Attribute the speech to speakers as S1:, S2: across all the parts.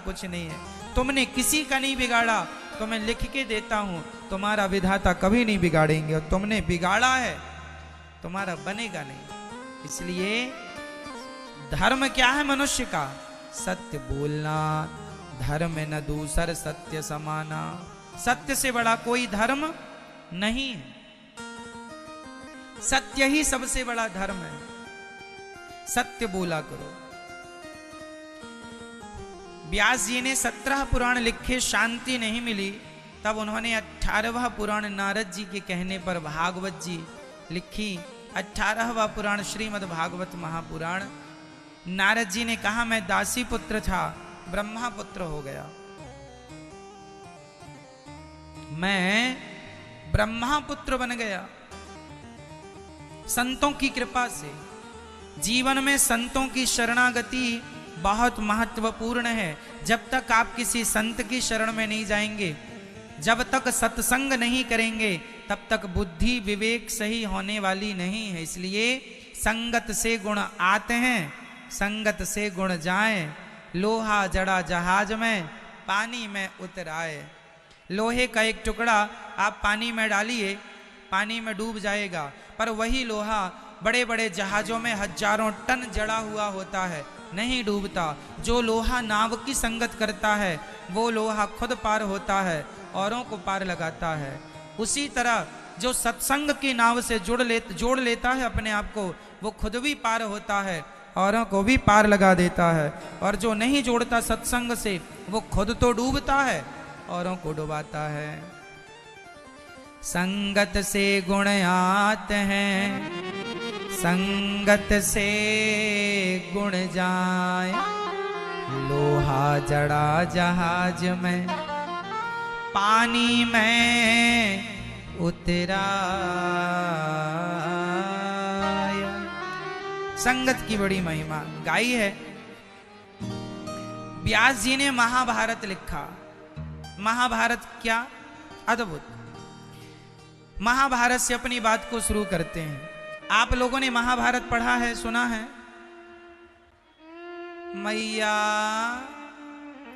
S1: कुछ नहीं है। तुमने किसी का नहीं बिगाड़ा, तो मैं लिख के देता हूं, तुम्हारा विधाता कभी नहीं बिगाड़ेंगे, और तुमने बिगाड़ा है तुम्हारा बनेगा नहीं। इसलिए धर्म क्या है मनुष्य का? सत्य बोलना। धर्म न दूसर सत्य समाना। सत्य से बड़ा कोई धर्म नहीं है, सत्य ही सबसे बड़ा धर्म है। सत्य बोला करो। व्यास जी ने 17 पुराण लिखे, शांति नहीं मिली, तब उन्होंने 18वां पुराण नारद जी के कहने पर भागवत जी लिखी। 18वां पुराण श्रीमद् भागवत महापुराण। नारद जी ने कहा मैं दासी पुत्र था, ब्रह्मा पुत्र हो गया। मैं ब्रह्मा पुत्र बन गया संतों की कृपा से। जीवन में संतों की शरणागति बहुत महत्वपूर्ण है। जब तक आप किसी संत की शरण में नहीं जाएंगे, जब तक सत्संग नहीं करेंगे, तब तक बुद्धि विवेक सही होने वाली नहीं है। इसलिए संगत से गुण आते हैं, संगत से गुण जाए। लोहा जड़ा जहाज में, पानी में उतर आए। लोहे का एक टुकड़ा आप पानी में डालिए, पानी में डूब जाएगा, पर वही लोहा बड़े बड़े जहाजों में हजारों टन जड़ा हुआ होता है, नहीं डूबता। जो लोहा नाव की संगत करता है, वो लोहा खुद पार होता है, औरों को पार लगाता है। उसी तरह जो सत्संग की नाव से जोड़ लेता है अपने आप को, वो खुद भी पार होता है, औरों को भी पार लगा देता है। और जो नहीं जोड़ता सत्संग से, वो खुद तो डूबता है, औरों को डुबाता है। संगत से गुण आते हैं, संगत से गुण जाए। लोहा जड़ा जहाज में, पानी में उतरा। संगत की बड़ी महिमा गाई है। व्यास जी ने महाभारत लिखा। महाभारत क्या अद्भुत। महाभारत से अपनी बात को शुरू करते हैं। आप लोगों ने महाभारत पढ़ा है, सुना है? मैया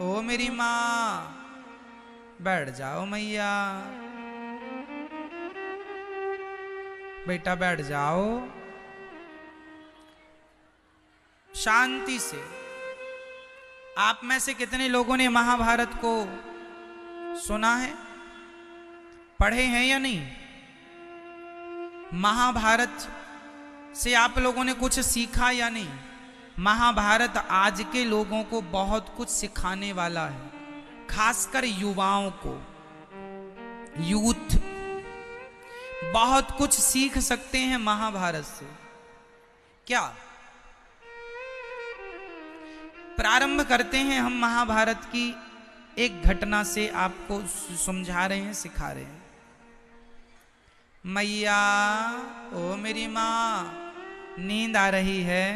S1: ओ मेरी मां, बैठ जाओ मैया, बेटा बैठ जाओ शांति से। आप में से कितने लोगों ने महाभारत को सुना है, पढ़े हैं या नहीं? महाभारत से आप लोगों ने कुछ सीखा या नहीं? महाभारत आज के लोगों को बहुत कुछ सिखाने वाला है, खासकर युवाओं को। यूथ बहुत कुछ सीख सकते हैं महाभारत से। क्या? प्रारंभ करते हैं हम महाभारत की एक घटना से, आपको समझा रहे हैं, सिखा रहे हैं। मैया ओ मेरी मां, नींद आ रही है?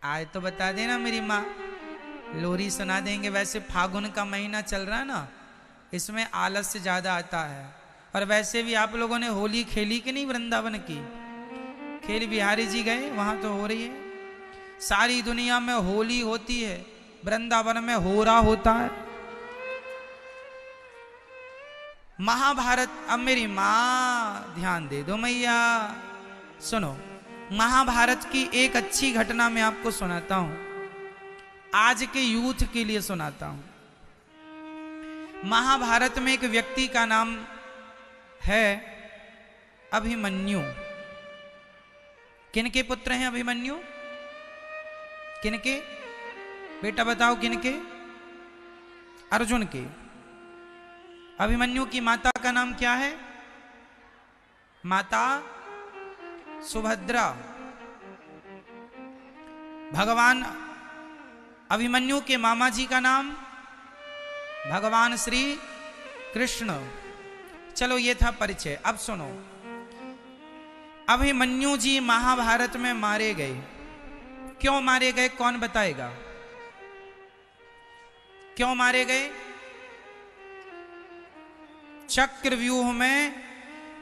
S1: आज तो बता देना मेरी मां, लोरी सुना देंगे। वैसे फागुन का महीना चल रहा है ना, इसमें आलस्य ज्यादा आता है। और वैसे भी आप लोगों ने होली खेली कि नहीं? वृंदावन की खेल बिहारी जी गए, वहां तो हो रही है। सारी दुनिया में होली होती है, वृंदावन में हो रहा होता है महाभारत। अब मेरी मां ध्यान दे दो मैया, सुनो। महाभारत की एक अच्छी घटना मैं आपको सुनाता हूं, आज के यूथ के लिए सुनाता हूं। महाभारत में एक व्यक्ति का नाम है अभिमन्यु। किनके पुत्र हैं अभिमन्यु? किनके? बेटा बताओ किनके? अर्जुन के। अभिमन्यु की माता का नाम क्या है? माता सुभद्रा। भगवान अभिमन्यु के मामा जी का नाम भगवान श्री कृष्ण। चलो ये था परिचय। अब सुनो, अभिमन्यु जी महाभारत में मारे गए। क्यों मारे गए? कौन बताएगा? क्यों मारे गए? चक्रव्यूह में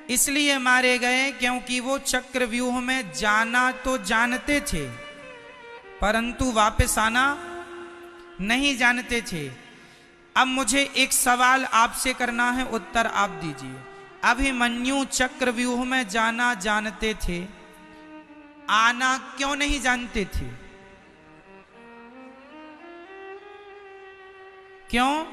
S1: इसलिए मारे गए क्योंकि वो चक्रव्यूह में जाना तो जानते थे, परंतु वापस आना नहीं जानते थे। अब मुझे एक सवाल आपसे करना है, उत्तर आप दीजिए। अभिमन्यु चक्रव्यूह में जाना जानते थे, आना क्यों नहीं जानते थे? क्यों?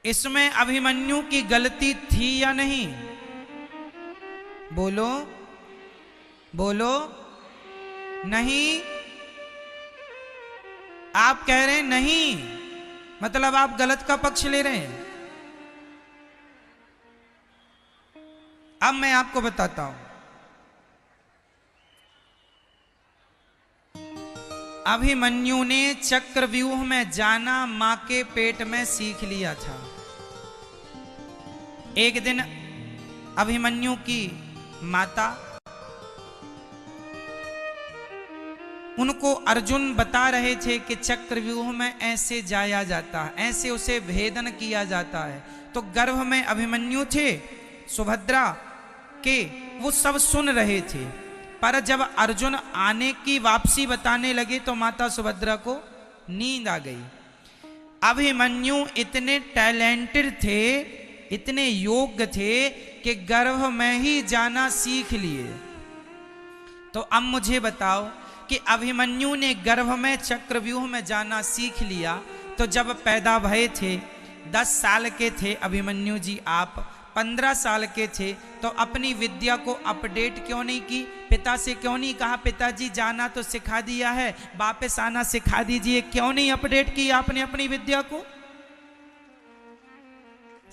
S1: इसमें अभिमन्यु की गलती थी या नहीं? बोलो बोलो। नहीं, आप कह रहे हैं नहीं, मतलब आप गलत का पक्ष ले रहे हैं। अब मैं आपको बताता हूं। अभिमन्यु ने चक्रव्यूह में जाना मां के पेट में सीख लिया था। एक दिन अभिमन्यु की माता उनको अर्जुन बता रहे थे कि चक्रव्यूह में ऐसे जाया जाता है, ऐसे उसे भेदन किया जाता है। तो गर्भ में अभिमन्यु थे सुभद्रा के, वो सब सुन रहे थे। पर जब अर्जुन आने की वापसी बताने लगे तो माता सुभद्रा को नींद आ गई। अभिमन्यु इतने टैलेंटेड थे, इतने योग्य थे कि गर्भ में ही जाना सीख लिए। तो अब मुझे बताओ कि अभिमन्यु ने गर्भ में चक्रव्यूह में जाना सीख लिया, तो जब पैदा भये थे 10 साल के थे अभिमन्यु जी, आप 15 साल के थे, तो अपनी विद्या को अपडेट क्यों नहीं की? पिता से क्यों नहीं कहा पिताजी जाना तो सिखा दिया है, वापस आना सिखा दीजिए? क्यों नहीं अपडेट की आपने अपनी विद्या को?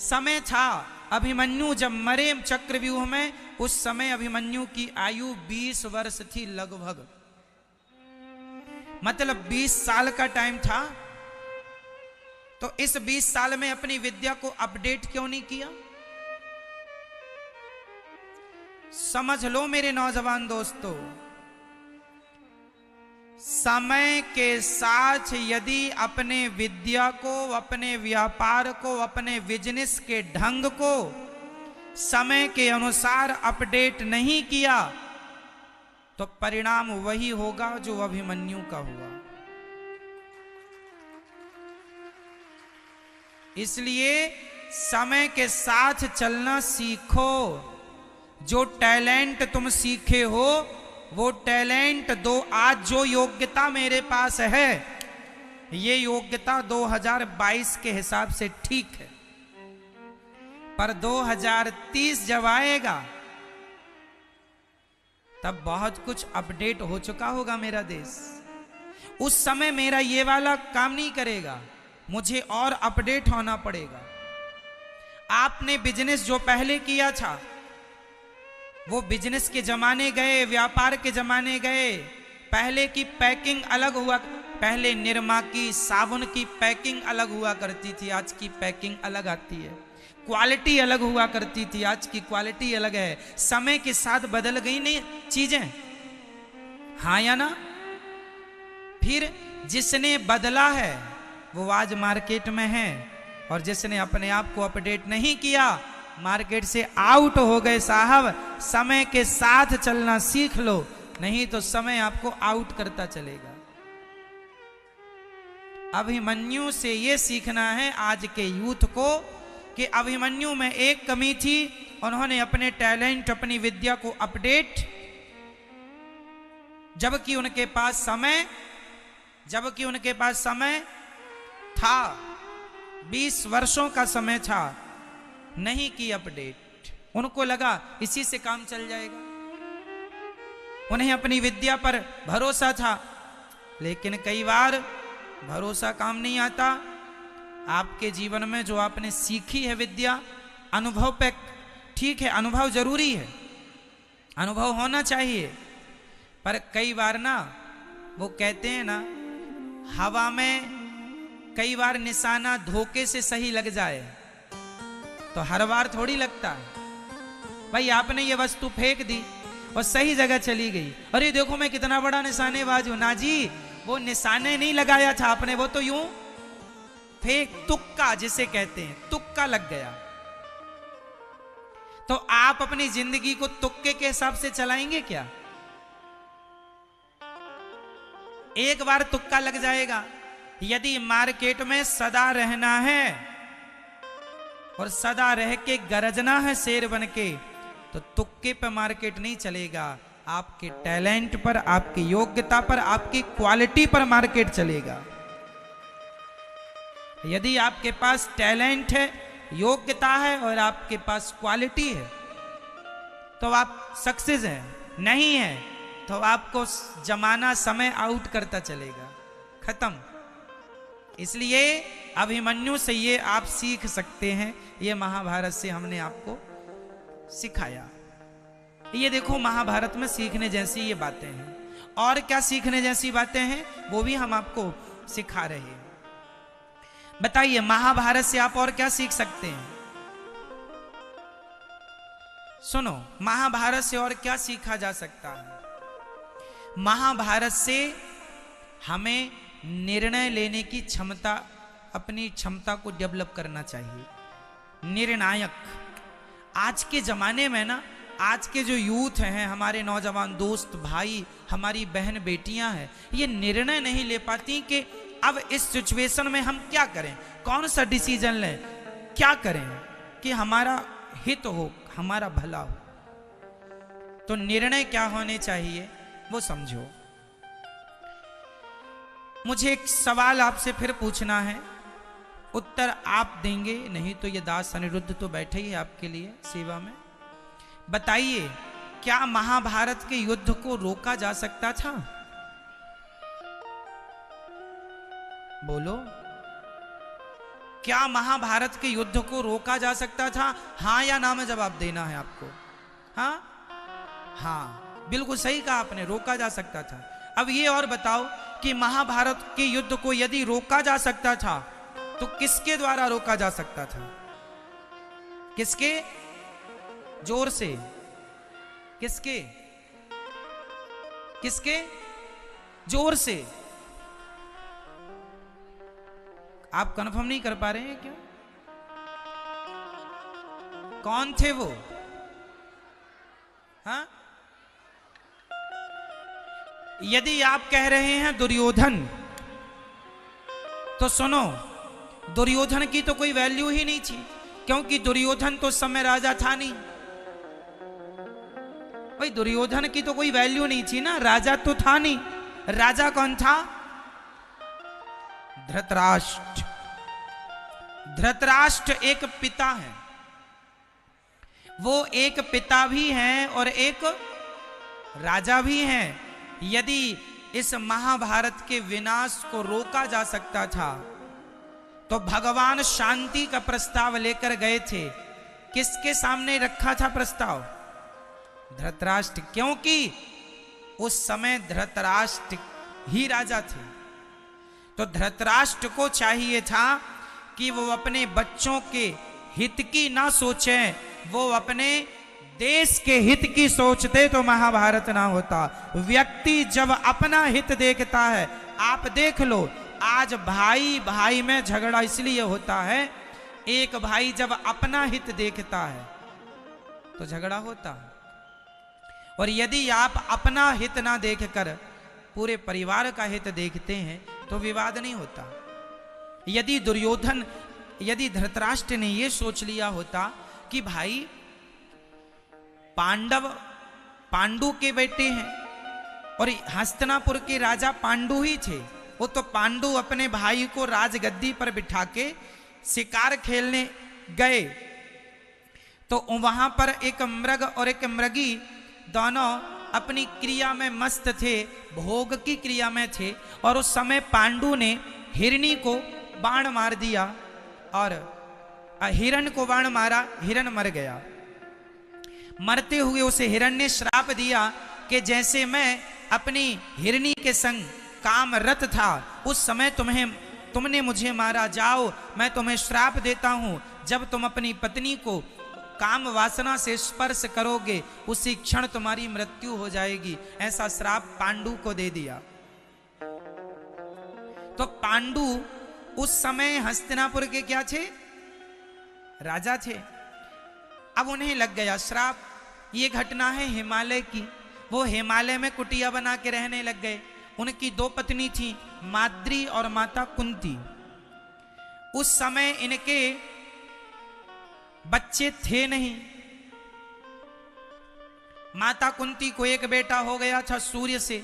S1: समय था, अभिमन्यु जब मरे चक्रव्यूह में, उस समय अभिमन्यु की आयु 20 वर्ष थी लगभग, मतलब 20 साल का टाइम था। तो इस 20 साल में अपनी विद्या को अपडेट क्यों नहीं किया? समझ लो मेरे नौजवान दोस्तों, समय के साथ यदि अपने विद्या को, अपने व्यापार को, अपने बिजनेस के ढंग को समय के अनुसार अपडेट नहीं किया तो परिणाम वही होगा जो अभिमन्यु का हुआ। इसलिए समय के साथ चलना सीखो। जो टैलेंट तुम सीखे हो वो टैलेंट दो। आज जो योग्यता मेरे पास है, ये योग्यता 2022 के हिसाब से ठीक है, पर 2030 जब आएगा तब बहुत कुछ अपडेट हो चुका होगा मेरा देश। उस समय मेरा ये वाला काम नहीं करेगा, मुझे और अपडेट होना पड़ेगा। आपने बिजनेस जो पहले किया था वो बिजनेस के जमाने गए, व्यापार के जमाने गए। पहले की पैकिंग अलग हुआ, पहले निरमा की, साबुन की पैकिंग अलग हुआ करती थी, आज की पैकिंग अलग आती है। क्वालिटी अलग हुआ करती थी, आज की क्वालिटी अलग है। समय के साथ बदल गई नहीं चीजें, हाँ या ना? फिर जिसने बदला है वो आज मार्केट में है, और जिसने अपने आप को अपडेट नहीं किया मार्केट से आउट हो गए। साहब, समय के साथ चलना सीख लो, नहीं तो समय आपको आउट करता चलेगा। अभिमन्यु से यह सीखना है आज के यूथ को कि अभिमन्यु में एक कमी थी, उन्होंने अपने टैलेंट, अपनी विद्या को अपडेट, जबकि उनके पास समय था, 20 वर्षों का समय था, नहीं की अपडेट। उनको लगा इसी से काम चल जाएगा, उन्हें अपनी विद्या पर भरोसा था। लेकिन कई बार भरोसा काम नहीं आता। आपके जीवन में जो आपने सीखी है विद्या, अनुभव पे, ठीक है अनुभव जरूरी है, अनुभव होना चाहिए, पर कई बार ना वो कहते हैं ना, हवा में कई बार निशाना धोखे से सही लग जाए तो हर बार थोड़ी लगता है। भाई आपने ये वस्तु फेंक दी और सही जगह चली गई, अरे देखो मैं कितना बड़ा निशानेबाज हूं। ना जी, वो निशाने नहीं लगाया था आपने, वो तो यूं फेंक, तुक्का जिसे कहते हैं, तुक्का लग गया। तो आप अपनी जिंदगी को तुक्के के हिसाब से चलाएंगे क्या? एक बार तुक्का लग जाएगा। यदि मार्केट में सदा रहना है और सदा रह के गरजना है शेर बन के, तो तुक्के पर मार्केट नहीं चलेगा। आपके टैलेंट पर, आपकी योग्यता पर, आपकी क्वालिटी पर मार्केट चलेगा। यदि आपके पास टैलेंट है, योग्यता है और आपके पास क्वालिटी है तो आप सक्सेस हैं। नहीं है तो आपको जमाना समय आउट करता चलेगा, खत्म। इसलिए अभिमन्यु से ये आप सीख सकते हैं, ये महाभारत से हमने आपको सिखाया। ये देखो महाभारत में सीखने जैसी ये बातें हैं। और क्या सीखने जैसी बातें हैं वो भी हम आपको सिखा रहे हैं। बताइए महाभारत से आप और क्या सीख सकते हैं? सुनो, महाभारत से और क्या सीखा जा सकता है? महाभारत से हमें निर्णय लेने की क्षमता, अपनी क्षमता को डेवलप करना चाहिए। निर्णायक आज के जमाने में ना, आज के जो यूथ हैं, हमारे नौजवान दोस्त भाई, हमारी बहन बेटियां हैं, ये निर्णय नहीं ले पाती कि अब इस सिचुएशन में हम क्या करें, कौन सा डिसीजन लें, क्या करें कि हमारा हित हो, हमारा भला हो। तो निर्णय क्या होने चाहिए वो समझो। मुझे एक सवाल आपसे फिर पूछना है, उत्तर आप देंगे, नहीं तो ये दास अनिरुद्ध तो बैठे ही आपके लिए सेवा में। बताइए, क्या महाभारत के युद्ध को रोका जा सकता था? बोलो, क्या महाभारत के युद्ध को रोका जा सकता था? हां या ना में जवाब देना है आपको। हाँ हाँ, बिल्कुल सही कहा आपने, रोका जा सकता था। अब ये और बताओ कि महाभारत के युद्ध को यदि रोका जा सकता था तो किसके द्वारा रोका जा सकता था? किसके? जोर से, किसके? किसके? जोर से। आप कंफर्म नहीं कर पा रहे हैं क्या? कौन थे वो? हाँ, यदि आप कह रहे हैं दुर्योधन, तो सुनो, दुर्योधन की तो कोई वैल्यू ही नहीं थी, क्योंकि दुर्योधन तो उस समय राजा था नहीं। भाई दुर्योधन की तो कोई वैल्यू नहीं थी ना, राजा तो था नहीं। राजा कौन था? धृतराष्ट्र। धृतराष्ट्र एक पिता है, वो एक पिता भी हैं और एक राजा भी हैं। यदि इस महाभारत के विनाश को रोका जा सकता था तो भगवान शांति का प्रस्ताव लेकर गए थे। किसके सामने रखा था प्रस्ताव? धृतराष्ट्र, क्योंकि उस समय धृतराष्ट्र ही राजा थे। तो धृतराष्ट्र को चाहिए था कि वो अपने बच्चों के हित की ना सोचें, वो अपने देश के हित की सोचते तो महाभारत ना होता। व्यक्ति जब अपना हित देखता है, आप देख लो, आज भाई भाई में झगड़ा इसलिए होता है, एक भाई जब अपना हित देखता है तो झगड़ा होता है। और यदि आप अपना हित ना देखकर पूरे परिवार का हित देखते हैं तो विवाद नहीं होता। यदि धृतराष्ट्र ने यह सोच लिया होता कि भाई पांडु के बेटे हैं और हस्तिनापुर के राजा पांडु ही थे, वो तो पांडु अपने भाई को राजगद्दी पर बिठा के शिकार खेलने गए, तो वहां पर एक मृग और एक मृगी दोनों अपनी क्रिया में मस्त थे, भोग की क्रिया में थे। और उस समय पांडु ने हिरणी को बाण मार दिया और हिरण को बाण मारा, हिरण मर गया। मरते हुए उसे हिरण ने श्राप दिया कि जैसे मैं अपनी हिरणी के संग कामरत था, उस समय तुमने मुझे मारा, जाओ मैं तुम्हें श्राप देता हूं, जब तुम अपनी पत्नी को काम वासना से स्पर्श करोगे उसी क्षण तुम्हारी मृत्यु हो जाएगी। ऐसा श्राप पांडु को दे दिया। तो पांडु उस समय हस्तिनापुर के क्या थे? राजा थे। अब उन्हें लग गया श्राप। ये घटना है हिमालय की। वो हिमालय में कुटिया बना के रहने लग गए। उनकी दो पत्नी थी, माद्री और माता कुंती। उस समय इनके बच्चे थे नहीं। माता कुंती को एक बेटा हो गया था सूर्य से,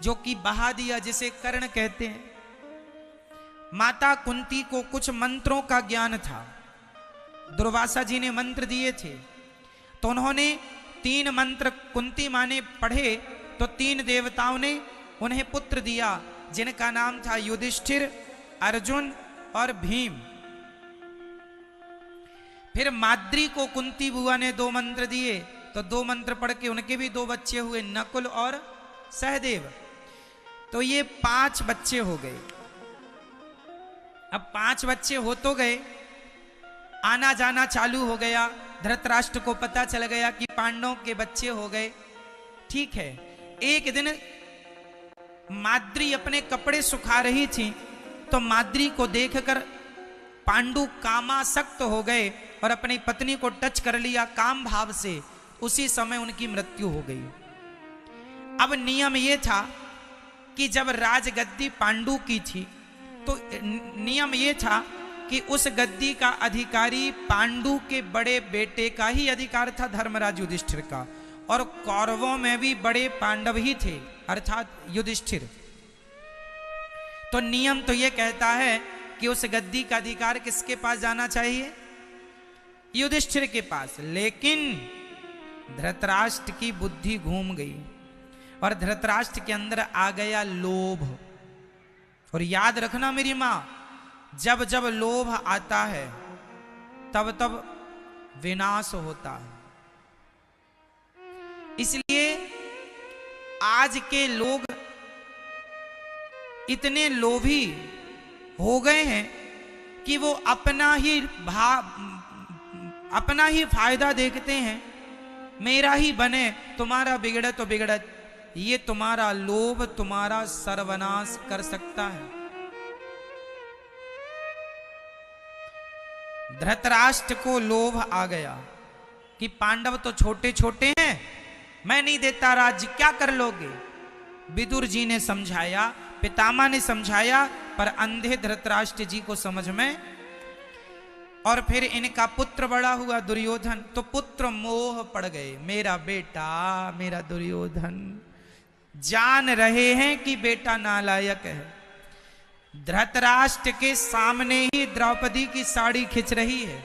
S1: जो कि बहा दिया, जिसे कर्ण कहते हैं। माता कुंती को कुछ मंत्रों का ज्ञान था, दुर्वासा जी ने मंत्र दिए थे, तो उन्होंने 3 मंत्र कुंती मां ने पढ़े, तो 3 देवताओं ने उन्हें पुत्र दिया, जिनका नाम था युधिष्ठिर, अर्जुन और भीम। फिर माद्री को कुंती बुआ ने 2 मंत्र दिए, तो 2 मंत्र पढ़ के उनके भी 2 बच्चे हुए, नकुल और सहदेव। तो ये 5 बच्चे हो गए। अब 5 बच्चे हो तो गए, आना जाना चालू हो गया। धृतराष्ट्र को पता चल गया कि पांडवों के बच्चे हो गए। ठीक है, एक दिन माद्री अपने कपड़े सुखा रही थी, तो माद्री को देखकर पांडु कामासक्त हो गए और अपनी पत्नी को टच कर लिया काम भाव से। उसी समय उनकी मृत्यु हो गई। अब नियम यह था कि जब राजगद्दी पांडु की थी, तो नियम यह था कि उस गद्दी का अधिकारी पांडु के बड़े बेटे का ही अधिकार था, धर्मराज युधिष्ठिर का। और कौरवों में भी बड़े पांडव ही थे, अर्थात युधिष्ठिर। तो नियम तो यह कहता है कि उस गद्दी का अधिकार किसके पास जाना चाहिए? युधिष्ठिर के पास। लेकिन धृतराष्ट्र की बुद्धि घूम गई और धृतराष्ट्र के अंदर आ गया लोभ। और याद रखना मेरी मां, जब जब लोभ आता है तब तब विनाश होता है। इसलिए आज के लोग इतने लोभी हो गए हैं कि वो अपना ही फायदा देखते हैं। मेरा ही बने, तुम्हारा बिगड़े तो बिगड़े। ये तुम्हारा लोभ तुम्हारा सर्वनाश कर सकता है। धृतराष्ट्र को लोभ आ गया कि पांडव तो छोटे छोटे हैं, मैं नहीं देता राज्य, क्या कर लोगे? विदुर जी ने समझाया, पितामह ने समझाया, पर अंधे धृतराष्ट्र जी को समझ में। और फिर इनका पुत्र बड़ा हुआ दुर्योधन, तो पुत्र मोह पड़ गए। मेरा बेटा, मेरा दुर्योधन। जान रहे हैं कि बेटा नालायक है। धृतराष्ट्र के सामने ही द्रौपदी की साड़ी खिंच रही है।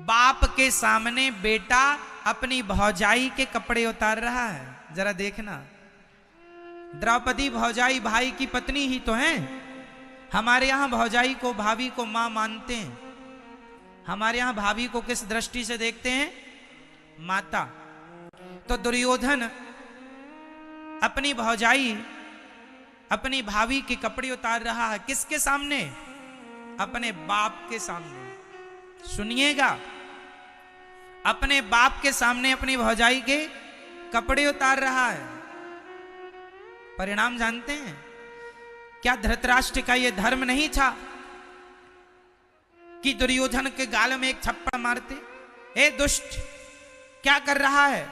S1: बाप के सामने बेटा अपनी भौजाई के कपड़े उतार रहा है। जरा देखना, द्रौपदी भौजाई भाई की पत्नी ही तो है। हमारे यहां भौजाई को, भाभी को मां मानते हैं। हमारे यहां भाभी को किस दृष्टि से देखते हैं? माता। तो दुर्योधन अपनी भौजाई, अपनी भाभी के कपड़े उतार रहा है। किसके सामने? अपने बाप के सामने। सुनिएगा, अपने बाप के सामने अपनी भौजाई के कपड़े उतार रहा है। परिणाम जानते हैं? क्या धृतराष्ट्र का यह धर्म नहीं था कि दुर्योधन के गाल में एक थप्पड़ मारते? ए दुष्ट, क्या कर रहा है?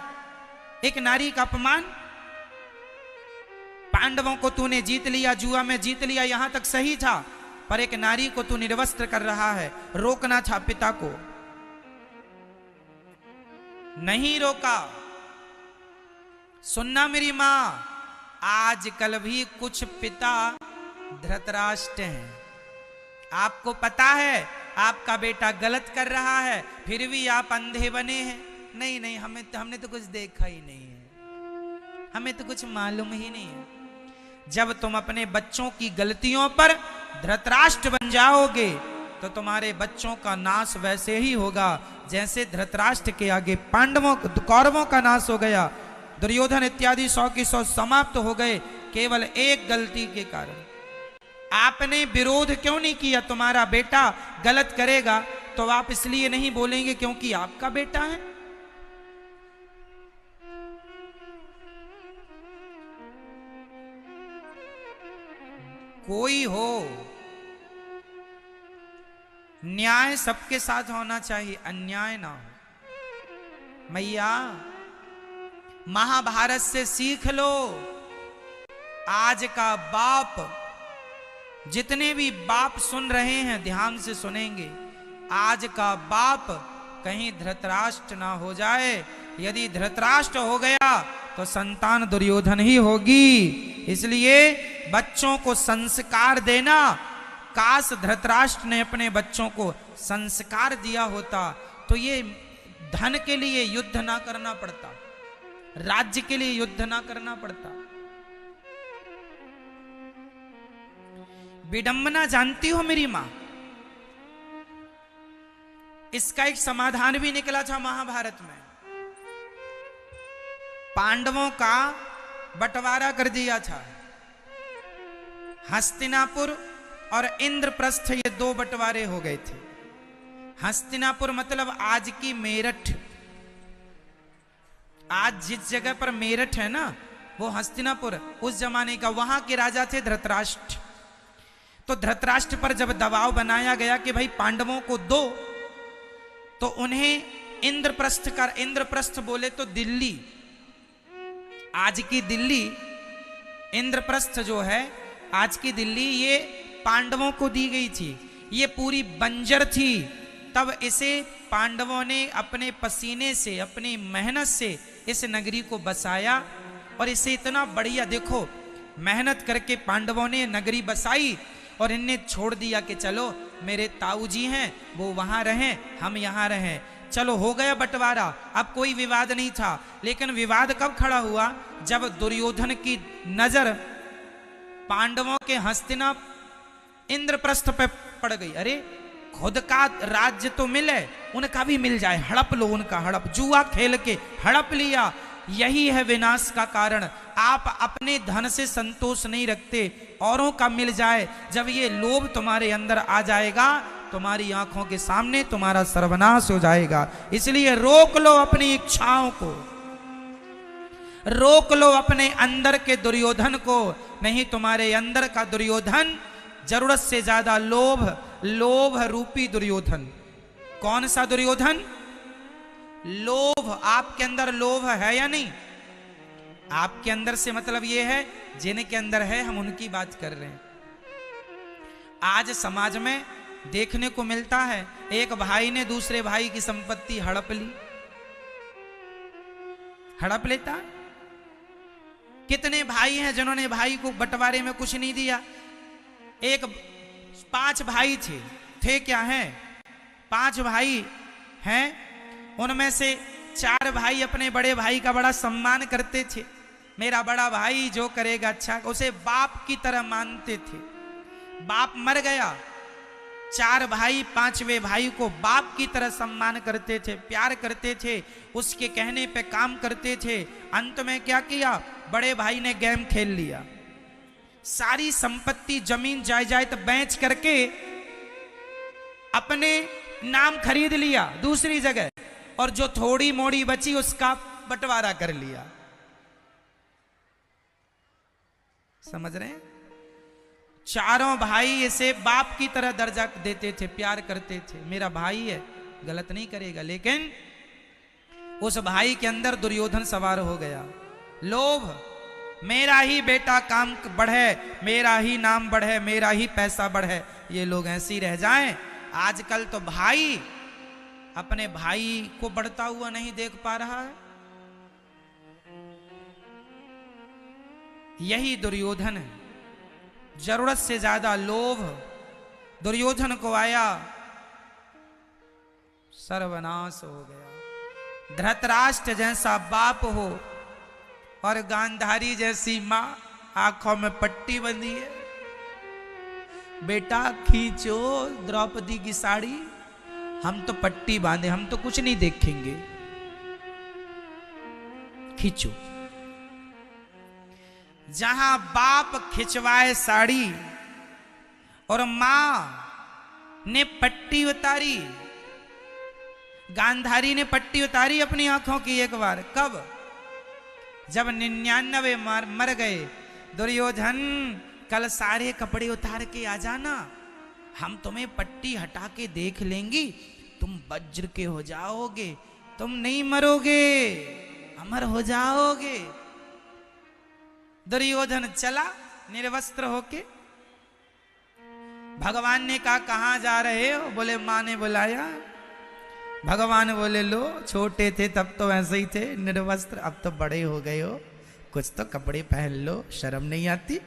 S1: एक नारी का अपमान। पांडवों को तूने जीत लिया, जुआ में जीत लिया, यहां तक सही था, पर एक नारी को तू निर्वस्त्र कर रहा है। रोकना था पिता को, नहीं रोका। सुनना मेरी मां, आजकल भी कुछ पिता धृतराष्ट्र हैं। आपको पता है आपका बेटा गलत कर रहा है, फिर भी आप अंधे बने हैं। नहीं नहीं, हमने तो कुछ देखा ही नहीं है, हमें तो कुछ मालूम ही नहीं है। जब तुम अपने बच्चों की गलतियों पर धृतराष्ट्र बन जाओगे, तो तुम्हारे बच्चों का नाश वैसे ही होगा जैसे धृतराष्ट्र के आगे पांडवों, कौरवों का नाश हो गया। दुर्योधन इत्यादि 100 की 100 समाप्त हो गए, केवल एक गलती के कारण। आपने विरोध क्यों नहीं किया? तुम्हारा बेटा गलत करेगा तो आप इसलिए नहीं बोलेंगे क्योंकि आपका बेटा है। कोई हो, न्याय सबके साथ होना चाहिए, अन्याय ना हो। मैया महाभारत से सीख लो। आज का बाप, जितने भी बाप सुन रहे हैं ध्यान से सुनेंगे, आज का बाप कहीं धृतराष्ट्र ना हो जाए। यदि धृतराष्ट्र हो गया तो संतान दुर्योधन ही होगी। इसलिए बच्चों को संस्कार देना, काश धृतराष्ट्र ने अपने बच्चों को संस्कार दिया होता तो ये धन के लिए युद्ध ना करना पड़ता, राज्य के लिए युद्ध ना करना पड़ता। विडंबना जानती हो मेरी मां? इसका एक समाधान भी निकला था महाभारत में। पांडवों का बंटवारा कर दिया था। हस्तिनापुर और इंद्रप्रस्थ, ये दो बंटवारे हो गए थे। हस्तिनापुर मतलब आज की मेरठ। आज जिस जगह पर मेरठ है ना, वो हस्तिनापुर उस जमाने का, वहां के राजा थे धृतराष्ट्र। तो धृतराष्ट्र पर जब दबाव बनाया गया कि भाई पांडवों को दो, तो उन्हें इंद्रप्रस्थ कर, इंद्रप्रस्थ बोले तो दिल्ली, आज की दिल्ली, इंद्रप्रस्थ जो है आज की दिल्ली, ये पांडवों को दी गई थी। ये पूरी बंजर थी। तब इसे पांडवों ने अपने पसीने से, अपनी मेहनत से इस नगरी को बसाया। और इसे इतना बढ़िया, देखो मेहनत करके पांडवों ने नगरी बसाई और इन्हें छोड़ दिया कि चलो मेरे ताऊ जी हैं वो वहां रहें, हम यहां रहें। चलो हो गया बंटवारा, अब कोई विवाद नहीं था। लेकिन विवाद कब खड़ा हुआ? जब दुर्योधन की नजर पांडवों के हस्तिना इंद्रप्रस्थ पे पड़ गई। अरे खुद का राज्य तो मिले, उनका भी मिल जाए, हड़प लो उनका, हड़प, जुआ खेल के हड़प लिया। यही है विनाश का कारण। आप अपने धन से संतोष नहीं रखते, औरों का मिल जाए। जब ये लोभ तुम्हारे अंदर आ जाएगा, तुम्हारी आंखों के सामने तुम्हारा सर्वनाश हो जाएगा। इसलिए रोक लो अपनी इच्छाओं को, रोक लो अपने अंदर के दुर्योधन को, नहीं तुम्हारे अंदर का दुर्योधन जरूरत से ज्यादा लोभ, लोभ रूपी दुर्योधन। कौन सा दुर्योधन? लोभ। आपके अंदर लोभ है या नहीं? आपके अंदर से मतलब यह है जिनके अंदर है, हम उनकी बात कर रहे हैं। आज समाज में देखने को मिलता है, एक भाई ने दूसरे भाई की संपत्ति हड़प ली, हड़प लेता। कितने भाई हैं जिन्होंने भाई को बंटवारे में कुछ नहीं दिया? 5 भाई थे क्या हैं? 5 भाई हैं, उनमें से 4 भाई अपने बड़े भाई का बड़ा सम्मान करते थे। मेरा बड़ा भाई जो करेगा अच्छा, उसे बाप की तरह मानते थे। बाप मर गया, 4 भाई 5वें भाई को बाप की तरह सम्मान करते थे, प्यार करते थे, उसके कहने पे काम करते थे। अंत में क्या किया? बड़े भाई ने गेम खेल लिया, सारी संपत्ति जमीन जायदाद बेच करके अपने नाम खरीद लिया दूसरी जगह, और जो थोड़ी मोड़ी बची उसका बंटवारा कर लिया। समझ रहे हैं? चारों भाई इसे बाप की तरह दर्जा देते थे, प्यार करते थे। मेरा भाई है, गलत नहीं करेगा। लेकिन उस भाई के अंदर दुर्योधन सवार हो गया। लोभ, मेरा ही बेटा काम बढ़े, मेरा ही नाम बढ़े, मेरा ही पैसा बढ़े, ये लोग ऐसे ही रह जाएं। आजकल तो भाई अपने भाई को बढ़ता हुआ नहीं देख पा रहा है। यही दुर्योधन है। जरूरत से ज्यादा लोभ दुर्योधन को आया, सर्वनाश हो गया। धृतराष्ट्र जैसा बाप हो और गांधारी जैसी मां आंखों में पट्टी बंधी है, बेटा खींचो द्रौपदी की साड़ी, हम तो पट्टी बांधे, हम तो कुछ नहीं देखेंगे, खींचो। जहां बाप खिंचवाए साड़ी और मां ने पट्टी उतारी, गांधारी ने पट्टी उतारी अपनी आंखों की एक बार। कब? जब 99 मर गए। दुर्योधन कल सारे कपड़े उतार के आ जाना, हम तुम्हें पट्टी हटा के देख लेंगी, तुम वज्र के हो जाओगे, तुम नहीं मरोगे। अमर हो जाओगे। दुर्योधन चला निर्वस्त्र होके। भगवान ने कहा कहां जा रहे हो? बोले मां ने बुलाया। भगवान बोले लो, छोटे थे तब तो ऐसे ही थे निर्वस्त्र, अब तो बड़े हो गए हो, कुछ तो कपड़े पहन लो, शर्म नहीं आती?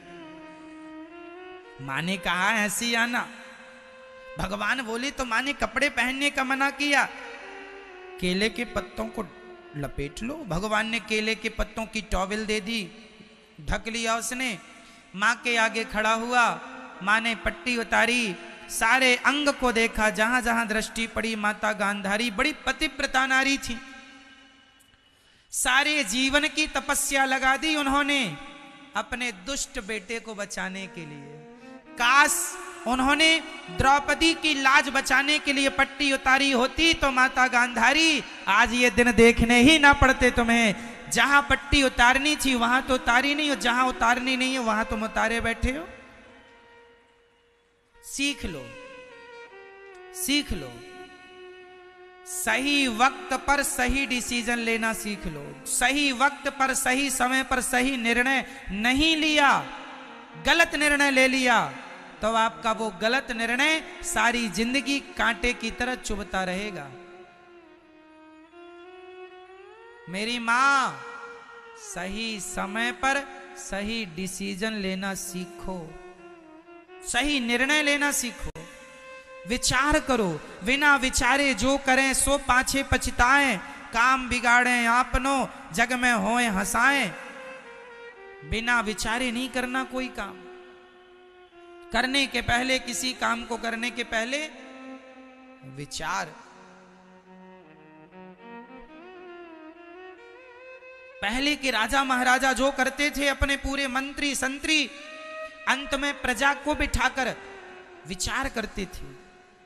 S1: मां ने कहा ऐसे ही आना। भगवान बोले तो मां ने कपड़े पहनने का मना किया, केले के पत्तों को लपेट लो। भगवान ने केले के पत्तों की टॉवेल दे दी, ढक लिया उसने। मां के आगे खड़ा हुआ, मां ने पट्टी उतारी, सारे अंग को देखा, जहां जहां दृष्टि पड़ी माता गांधारी बड़ी पतिव्रता नारी थी। सारे जीवन की तपस्या लगा दी उन्होंने अपने दुष्ट बेटे को बचाने के लिए। काश उन्होंने द्रौपदी की लाज बचाने के लिए पट्टी उतारी होती तो माता गांधारी आज ये दिन देखने ही ना पड़ते तुम्हें। जहां पट्टी उतारनी थी वहां तो उतारी नहीं, और जहां उतारनी नहीं है वहां तुम उतारे बैठे हो। सीख लो, सीख लो, सही वक्त पर सही डिसीजन लेना सीख लो। सही वक्त पर सही समय पर सही निर्णय नहीं लिया, गलत निर्णय ले लिया तो आपका वो गलत निर्णय सारी जिंदगी कांटे की तरह चुभता रहेगा। मेरी मां, सही समय पर सही डिसीजन लेना सीखो, सही निर्णय लेना सीखो। विचार करो, बिना विचारे जो करें सो पाछे पछताएं। काम बिगाड़े आपनो, जग में होए हंसाएं। बिना विचारे नहीं करना कोई काम। करने के पहले, किसी काम को करने के पहले विचार। पहले के राजा महाराजा जो करते थे, अपने पूरे मंत्री संतरी अंत में प्रजा को बिठाकर विचार करते थे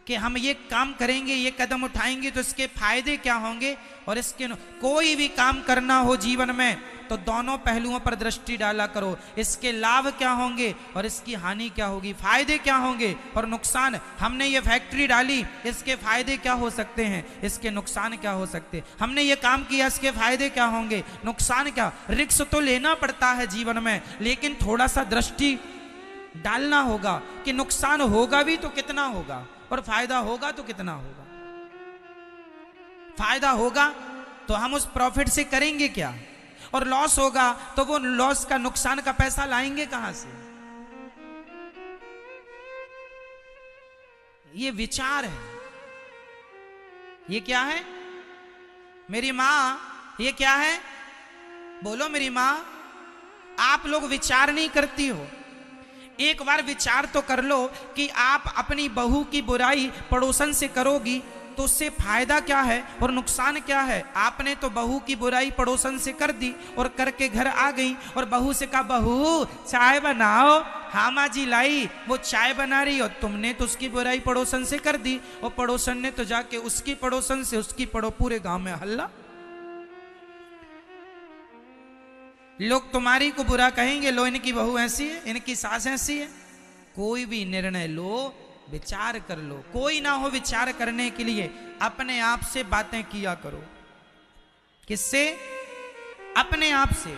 S1: कि हम ये काम करेंगे, ये कदम उठाएंगे तो इसके फायदे क्या होंगे और इसके कोई भी काम करना हो जीवन में तो दोनों पहलुओं पर दृष्टि डाला करो। इसके लाभ क्या होंगे और इसकी हानि क्या होगी, फायदे क्या होंगे और नुकसान। हमने ये फैक्ट्री डाली, इसके फायदे क्या हो सकते हैं, इसके नुकसान क्या हो सकते हैं। हमने ये काम किया, इसके फायदे क्या होंगे, नुकसान क्या। रिस्क तो लेना पड़ता है जीवन में, लेकिन थोड़ा सा दृष्टि डालना होगा कि नुकसान होगा भी तो कितना होगा और फायदा होगा तो कितना होगा। फायदा होगा तो हम उस प्रॉफिट से करेंगे क्या, और लॉस होगा तो वो लॉस का, नुकसान का पैसा लाएंगे कहां से। ये विचार है। ये क्या है मेरी मां, ये क्या है बोलो मेरी मां। आप लोग विचार नहीं करती हो। एक बार विचार तो कर लो कि आप अपनी बहू की बुराई पड़ोसन से करोगी तो उससे फायदा क्या है और नुकसान क्या है। आपने तो बहू की बुराई पड़ोसन से कर दी और करके घर आ गई और बहू से कहा बहू चाय बनाओ। हाँ माँ जी लाई, वो चाय बना रही और तुमने तो उसकी बुराई पड़ोसन से कर दी और पड़ोसन ने तो जाके उसकी पड़ोसन से उसकी पूरे गांव में हल्ला। लोग तुम्हारी को बुरा कहेंगे, लो इनकी बहू ऐसी है, इनकी सास ऐसी है। कोई भी निर्णय लो, विचार कर लो। कोई ना हो विचार करने के लिए, अपने आप से बातें किया करो। किससे? अपने आप से।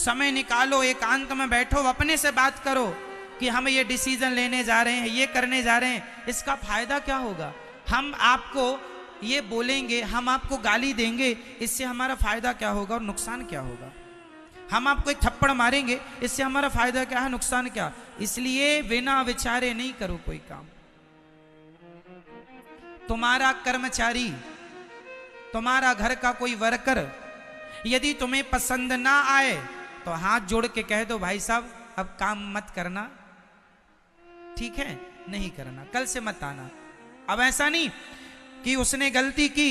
S1: समय निकालो, एकांत में बैठो, अपने से बात करो कि हम ये डिसीजन लेने जा रहे हैं, ये करने जा रहे हैं, इसका फायदा क्या होगा। हम आपको ये बोलेंगे, हम आपको गाली देंगे, इससे हमारा फायदा क्या होगा और नुकसान क्या होगा। हम आपको एक थप्पड़ मारेंगे, इससे हमारा फायदा क्या है, नुकसान क्या। इसलिए बिना विचारे नहीं करो कोई काम। तुम्हारा कर्मचारी, तुम्हारा घर का कोई वर्कर यदि तुम्हें पसंद ना आए तो हाथ जोड़ के कह दो भाई साहब अब काम मत करना, ठीक है, नहीं करना, कल से मत आना। अब ऐसा नहीं कि उसने गलती की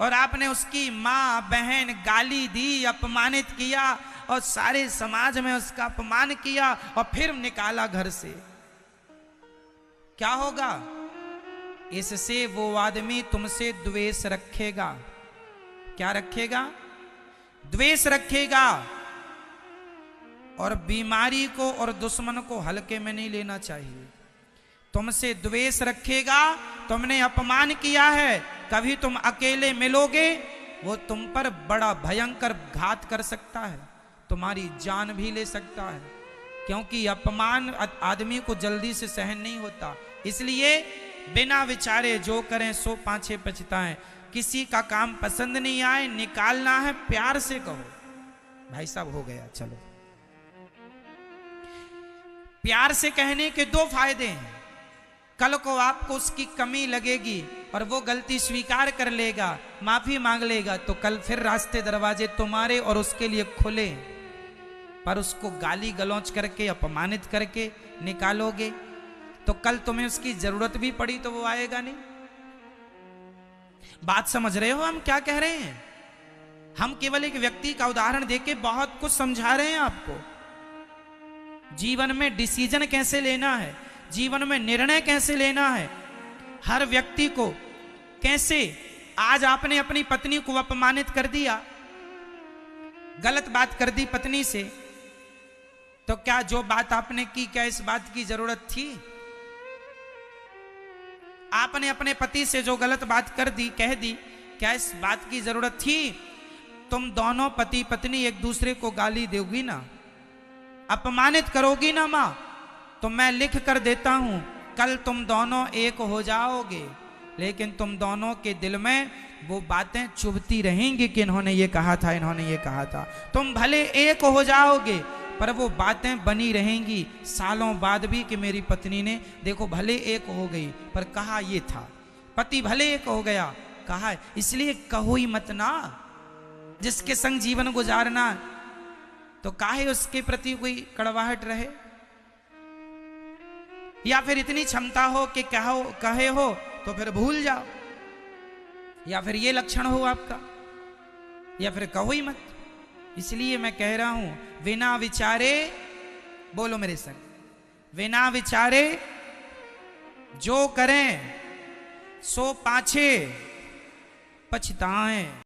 S1: और आपने उसकी मां बहन गाली दी, अपमानित किया और सारे समाज में उसका अपमान किया और फिर निकाला घर से। क्या होगा? इससे वो आदमी तुमसे द्वेष रखेगा। क्या रखेगा? द्वेष रखेगा। और बीमारी को और दुश्मन को हल्के में नहीं लेना चाहिए। तुमसे द्वेष रखेगा, तुमने अपमान किया है, कभी तुम अकेले मिलोगे वो तुम पर बड़ा भयंकर घात कर सकता है, तुम्हारी जान भी ले सकता है, क्योंकि अपमान आदमी को जल्दी से सहन नहीं होता। इसलिए बिना विचारे जो करें सो पाछे पछताएं। किसी का काम पसंद नहीं आए, निकालना है प्यार से कहो, भाई साहब हो गया चलो। प्यार से कहने के दो फायदे हैं, कल को आपको उसकी कमी लगेगी और वो गलती स्वीकार कर लेगा, माफी मांग लेगा, तो कल फिर रास्ते दरवाजे तुम्हारे और उसके लिए खुले। पर उसको गाली गलौज करके अपमानित करके निकालोगे तो कल तुम्हें उसकी जरूरत भी पड़ी तो वो आएगा नहीं। बात समझ रहे हो हम क्या कह रहे हैं? हम केवल एक व्यक्ति का उदाहरण देके बहुत कुछ समझा रहे हैं आपको। जीवन में डिसीजन कैसे लेना है, जीवन में निर्णय कैसे लेना है, हर व्यक्ति को कैसे। आज आपने अपनी पत्नी को अपमानित कर दिया, गलत बात कर दी पत्नी से, तो क्या जो बात आपने की, क्या इस बात की जरूरत थी? आपने अपने पति से जो गलत बात कर दी, कह दी, क्या इस बात की जरूरत थी? तुम दोनों पति पत्नी एक दूसरे को गाली दोगी ना, अपमानित करोगी ना मां, तो मैं लिख कर देता हूं कल तुम दोनों एक हो जाओगे, लेकिन तुम दोनों के दिल में वो बातें चुभती रहेंगी कि इन्होंने ये कहा था, इन्होंने ये कहा था। तुम भले एक हो जाओगे पर वो बातें बनी रहेंगी सालों बाद भी कि मेरी पत्नी ने देखो भले एक हो गई पर कहा ये था, पति भले एक हो गया कहा है। इसलिए कहो ही मत ना, जिसके संग जीवन गुजारना तो काहे उसके प्रति कोई कड़वाहट रहे, या फिर इतनी क्षमता हो कि कहे हो तो फिर भूल जाओ, या फिर ये लक्षण हो आपका, या फिर कहो ही मत। इसलिए मैं कह रहा हूं बिना विचारे, बोलो मेरे संग, बिना विचारे जो करें सो पाछे पछताएं।